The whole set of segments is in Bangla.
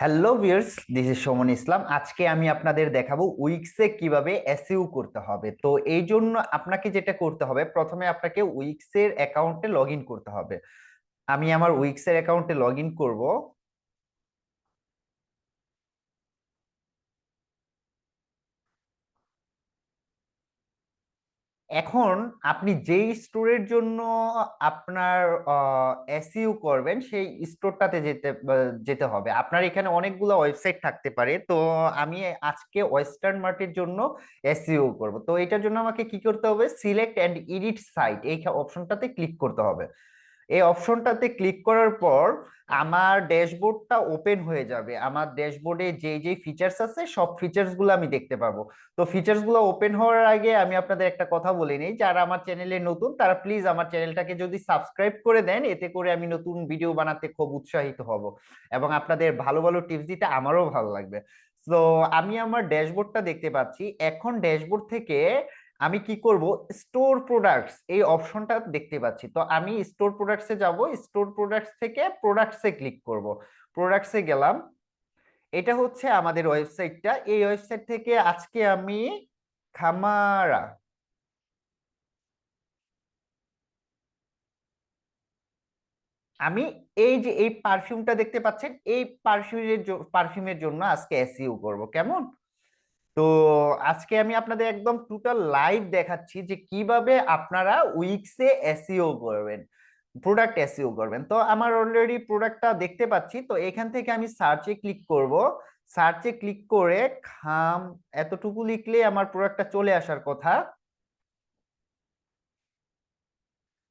হ্যালো ভিউয়ার্স, দিস ইজ সমন ইসলাম। আজকে আমি আপনাদের দেখাবো উইক্সে কিভাবে এসইও করতে হবে। তো এই জন্য আপনাকে যেটা করতে হবে, প্রথমে আপনাকে উইক্সের অ্যাকাউন্টে লগ ইন করতে হবে। আমি আমার উইক্সের অ্যাকাউন্টে লগ ইন করবো। এখন আপনি যেই স্টোরের জন্য আপনার এসইও করবেন সেই স্টোরটাতে যেতে হবে। আপনার এখানে অনেকগুলো ওয়েবসাইট থাকতে পারে, তো আমি আজকে ওয়েস্টার্ন মার্টের জন্য এসইও করব। তো এটার জন্য আমাকে কি করতে হবে, সিলেক্ট অ্যান্ড এডিট সাইট এই অপশনটাতে ক্লিক করতে হবে। এই অপশনটাতে ক্লিক করার পর আমার ড্যাশবোর্ডটা ওপেন হয়ে যাবে। আমার ড্যাশবোর্ডে যে যে ফিচার্স আছে সব ফিচার্স গুলো আমি দেখতে পাবো। তো ফিচার্স গুলো ওপেন হওয়ার আগে আমি আপনাদের একটা কথা বলে নিই, যারা আমার চ্যানেলে নতুন তারা প্লিজ আমার চ্যানেলটাকে যদি সাবস্ক্রাইব করে দেন, এতে করে আমি নতুন ভিডিও বানাতে খুব উৎসাহিত হব এবং আপনাদের ভালো ভালো টিপস দিতে আমারও ভালো লাগবে। তো আমি আমার ড্যাশবোর্ডটা দেখতে পাচ্ছি। এখন ড্যাশবোর্ড থেকে আমি কি করব, স্টোর প্রোডাক্টস এই অপশনটা দেখতে পাচ্ছি। তো আমি স্টোর প্রোডাক্টসে যাব, স্টোর প্রোডাক্টস থেকে প্রোডাক্টসে ক্লিক করব। প্রোডাক্টসে গেলাম। এটা হচ্ছে আমাদের ওয়েবসাইটটা। এই ওয়েবসাইট থেকে আজকে আমি খামারা, আমি এই যে এই পারফিউমটা দেখতে পাচ্ছেন, এই পারফিউমের জন্য আজকে এসইও করব, কেমন? তো আজকে আমি আপনাদের একদম টোটাল লাইভ দেখাচ্ছি যে কিভাবে আপনারা উইক্সে এসইও করবেন, প্রোডাক্ট এসইও করবেন। তো আমার অলরেডি প্রোডাক্টটা দেখতে পাচ্ছি। তো এখান থেকে আমি সার্চে ক্লিক করব। সার্চে ক্লিক করে খাম এতটুকু লিখলে আমার প্রোডাক্টটা চলে আসার কথা।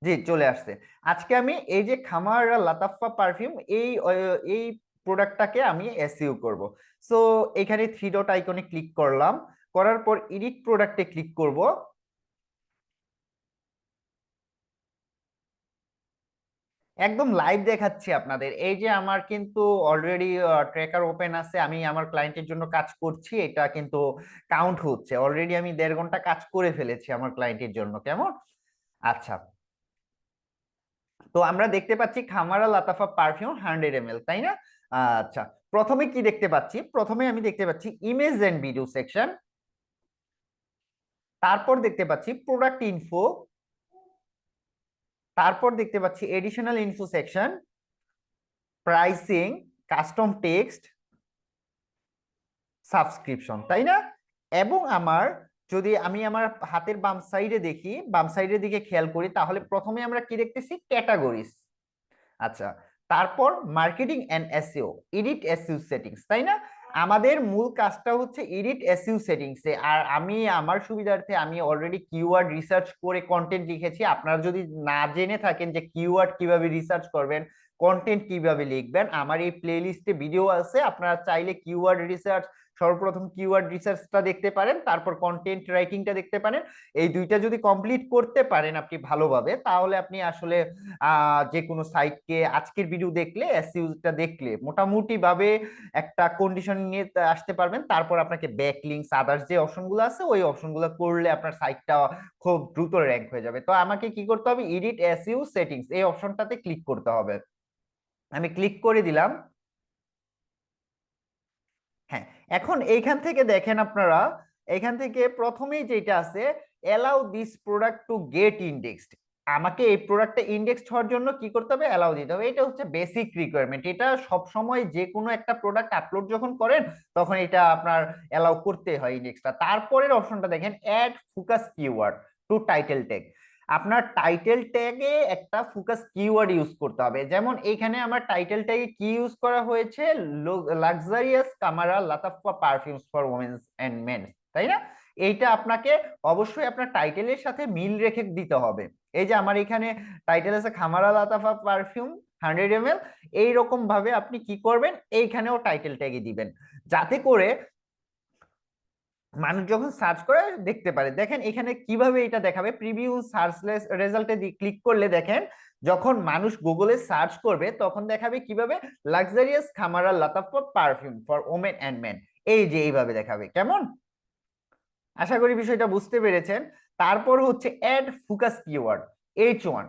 জি, চলে আসছে। আজকে আমি এই যে খামারা লাতাফা পারফিউম এই প্রোডাক্টটাকে আমি এসইও করব। সো এখানে থ্রি ডট আইকনে ক্লিক করলাম। করার পর এডিট প্রোডাক্টে ক্লিক করব। একদম লাইভ দেখাচ্ছি আপনাদের। এই যে আমার কিন্তু অলরেডি ট্র্যাকার ওপেন আছে, আমি আমার ক্লায়েন্টের জন্য কাজ করছি, এটা কিন্তু কাউন্ট হচ্ছে। অলরেডি আমি 1.5 ঘন্টা কাজ করে ফেলেছি আমার ক্লায়েন্টের জন্য, কেমন? আচ্ছা, তো আমরা দেখতে পাচ্ছি খামারা লাতাফা পারফিউম 100 ml, তাই না? আচ্ছা, প্রথমে কি দেখতে পাচ্ছি, প্রথমে আমি দেখতে পাচ্ছি ইমেজ এন্ড ভিডিও সেকশন। তারপর দেখতে পাচ্ছি প্রোডাক্ট ইনফো। তারপর দেখতে পাচ্ছি additional info section, pricing, custom text, subscription, তাই না? এবং আমার, যদি আমি আমার হাতের বাম সাইডে দেখি, বাম সাইডের দিকে খেয়াল করি, তাহলে প্রথমে আমরা কি দেখতেছি, ক্যাটাগরিজ। আচ্ছা, তারপর marketing and SEO, edit SEO settings, তাই না? আমাদের মূল কাজটা হচ্ছে এডিট এসইও সেটিংসে। আর আমি আমার সুবিধার্থে আমি অলরেডি কিওয়ার্ড রিসার্চ করে কন্টেন্ট লিখেছি। আপনারা যদি না জেনে থাকেন যে কিওয়ার্ড কিভাবে রিসার্চ করবেন, কন্টেন্ট কিভাবে লিখবেন, আমার এই প্লে লিস্টে ভিডিও আছে। আপনারা চাইলে কিওয়ার্ড রিসার্চ, সর্বপ্রথম কিওয়ার্ড রিসার্চটা দেখতে পারেন, তারপর কন্টেন্ট রাইটিংটা দেখতে পারেন। এই দুইটা যদি কমপ্লিট করতে পারেন আপনি ভালোভাবে, তাহলে আপনি আসলে যে কোনো সাইটকে আজকের ভিডিও দেখলে, এসইওটা দেখলে মোটামুটি ভাবে একটা কন্ডিশন নিয়ে আসতে পারবেন। তারপর আপনাকে ব্যাকলিংকস, আদার্স যে অপশনগুলো আছে ওই অপশনগুলো করলে আপনার সাইটটা খুব দ্রুত র্যাঙ্ক হয়ে যাবে। তো আমাকে কি করতে হবে, এডিট এসইও সেটিংস এই অপশনটাতে ক্লিক করতে হবে। আমি ক্লিক করে দিলাম। হ্যাঁ, এখন এইখান থেকে দেখেন আপনারা, এখান থেকে প্রথমেই যেটা আছে, allow this product to get indexed. আমাকে এই প্রোডাক্টটা ইন্ডেক্সড হওয়ার জন্য কি করতে হবে, অ্যালাউ দিতে হবে। এটা হচ্ছে বেসিক রিকোয়ারমেন্ট। এটা সব সময় যে কোনো একটা প্রোডাক্ট আপলোড যখন করেন তখন এটা আপনার অ্যালাউ করতে হয় ইন্ডেক্সটা। তারপরের অপশনটা দেখেন, add focus keyword to title tag. আপনার টাইটেল ট্যাগে একটা ফোকাস কিওয়ার্ড ইউজ করতে হবে। যেমন এইখানে আমার টাইটেল ট্যাগে কি ইউজ করা হয়েছে, luxurious Khamrah Lattafa perfumes for womens and men, তাই না? এইটা আপনাকে অবশ্যই আপনার টাইটেলের সাথে মিল রেখে দিতে হবে। এই যে আমার এখানে টাইটেল আছে খামারা লাতাফা পারফিউম 100 ml, এইরকম ভাবে আপনি কি করবেন, এইখানেও টাইটেল ট্যাগে দিবেন, যাতে করে মানুষ যখন সার্চ করে দেখতে পারে। দেখেন এখানে কিভাবে এটা দেখাবে, প্রিভিউ সার্চ রেজাল্টে ক্লিক করলে দেখেন, যখন মানুষ গুগলে সার্চ করবে তখন দেখাবে কিভাবে, luxurious Khamrah Lattafa perfume for women and men. এই যে এইভাবে দেখাবে, কেমন? আশা করি বিষয়টা বুঝতে পেরেছেন। তারপর হচ্ছে অ্যাড ফোকাস কিওয়ার্ড, H1।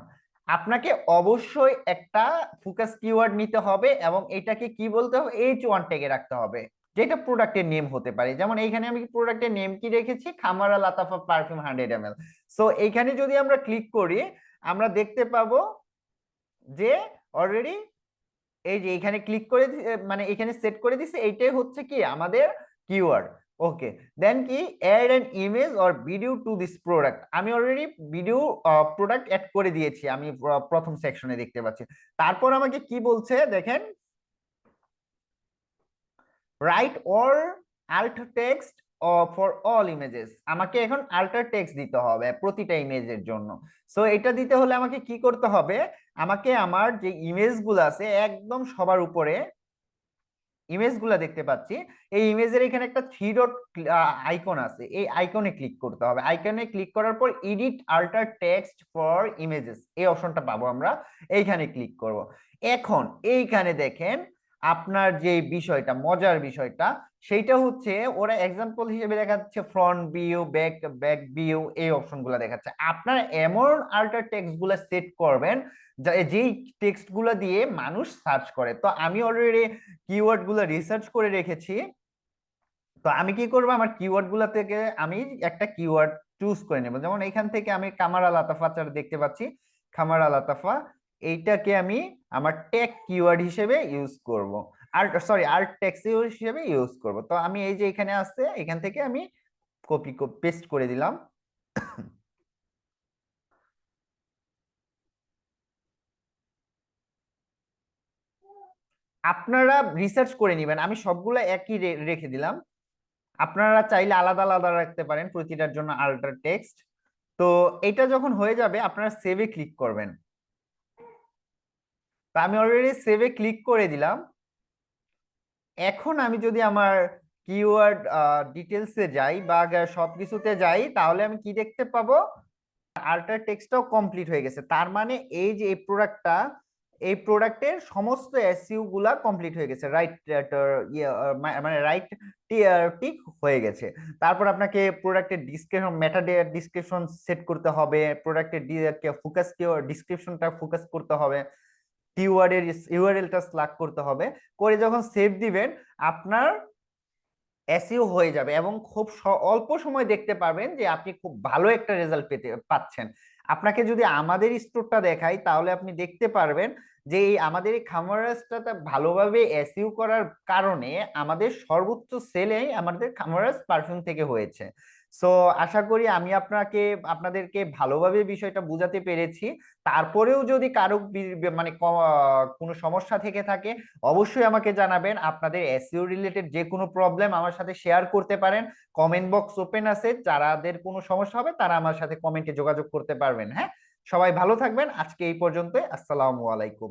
আপনাকে অবশ্যই একটা ফোকাস কিওয়ার্ড নিতে হবে এবং এটাকে কি বলতে হবে, H1 ট্যাগে রাখতে হবে, যেটা প্রোডাক্টের নেম হতে পারে। যেমন এইখানে আমি প্রোডাক্টের নেম কি রেখেছি, খামারা লাতাফা পারফিউম 100 ml। সো এইখানে যদি আমরা ক্লিক করি, আমরা দেখতে পাবো যে অলরেডি এই যে এখানে ক্লিক করে মানে এখানে সেট করে দিছে, এইটাই হচ্ছে কি আমাদের কিওয়ার্ড। ওকে, দেন কি add an image or video to this product. আমি অলরেডি ভিডিও প্রোডাক্ট অ্যাড করে দিয়েছি, আমি প্রথম সেকশনে দেখতে পাচ্ছি। তারপর আমাকে কি বলছে দেখেন, right or Alt text for all images. আমাকে এখন আল্টার টেক্সট দিতে হবে প্রতিটা ইমেজের জন্য। সো এটা দিতে হলে আমাকে কি করতে হবে, আমাকে আমার যে ইমেজগুলো আছে একদম সবার উপরে ইমেজ গুলা দেখতে পাচ্ছি, এই ইমেজের এখানে একটা থ্রি ডট আইকন আছে, এই আইকনে ক্লিক করতে হবে। আইকনে ক্লিক করার পর edit alter text for images এই অপশনটা পাবো আমরা, এইখানে ক্লিক করব। এখন এইখানে দেখেন আপনার যে বিষয়টা, মজার বিষয়টা সেইটা হচ্ছে, ওরা এক্সাম্পল হিসেবে দেখাচ্ছে ফ্রন্ট ভিউ, ব্যাক ভিউ, এই অপশনগুলো দেখাচ্ছে। আপনার এমন আল্টার টেক্সট গুলা সেট করবেন যেই টেক্সট গুলা দিয়ে মানুষ সার্চ করে। তো আমি অলরেডি কিওয়ার্ড গুলো রিসার্চ করে রেখেছি। তো আমি কি করবো, আমার কিওয়ার্ড গুলা থেকে আমি একটা কিওয়ার্ড চুজ করে নেব। যেমন এখান থেকে আমি কামারা লাতাফা দেখতে পাচ্ছি, খামারা লাতাফা, এইটাকে আমি আমার ট্যাগ কিওয়ার্ড হিসেবে ইউজ করব। আর সরি, আল্ট টেক্সট হিসেবে ইউজ করব। তো আমি এই যে এখানে আছে, এখান থেকে আমি কপি পেস্ট করে দিলাম। আপনারা রিসার্চ করে নেবেন, আমি সবগুলো একই রেখে দিলাম। আপনারা চাইলে আলাদা আলাদা রাখতে পারেন প্রতিটার জন্য আল্টার টেক্সট। তো এটা যখন হয়ে যাবে আপনারা সেভে ক্লিক করবেন। তো আমি অলরেডি সেভে ক্লিক করে দিলাম। এখন আমি যদি আমার কিওয়ার্ড ডিটেলসে যাই বা সবকিছুতে যাই, তাহলে আমি কি দেখতে পাবো, আল্টার টেক্সটটাও কমপ্লিট হয়ে গেছে। তার মানে এই যে এই প্রোডাক্টটা, এই প্রোডাক্টের সমস্ত এসইউ গুলা কমপ্লিট হয়ে গেছে, রাইট মানে রাইট টিক হয়ে গেছে। তারপর আপনাকে প্রোডাক্টের ডিসক্রিপশন, মেটা ডিসক্রিপশন সেট করতে হবে, প্রোডাক্টের ফোকাস ডিসক্রিপশনটা ফোকাস করতে হবে, কিওয়ার্ডের ইউআরএলটা সিলেক্ট করতে হবে। করে যখন সেভ দিবেন, আপনার এসইও হয়ে যাবে এবং খুব অল্প সময় দেখতে পারবেন যে আপনি খুব ভালো একটা রেজাল্ট পাচ্ছেন। আপনাকে যদি আমাদের স্টোরটা দেখাই, তাহলে আপনি দেখতে পারবেন যে এই আমাদের এই খামারাসটাতে ভালোভাবে এসইও করার কারণে আমাদের সর্বোচ্চ সেলে আমাদের খামারাস পারফিউম থেকে হয়েছে। সো আশা করি আমি আপনাদেরকে ভালোভাবে বিষয়টা বোঝাতে পেরেছি। তারপরেও যদি কারো মানে কোনো সমস্যা থেকে থাকে, অবশ্যই আমাকে জানাবেন। আপনাদের এসইও রিলেটেড যে কোনো প্রবলেম আমার সাথে শেয়ার করতে পারেন। কমেন্ট বক্স ওপেন আছে, যাদের কোনো সমস্যা হবে তারা আমার সাথে কমেন্টে যোগাযোগ করতে পারবেন। হ্যাঁ, সবাই ভালো থাকবেন। আজকে এই পর্যন্তই। আসসালামু আলাইকুম।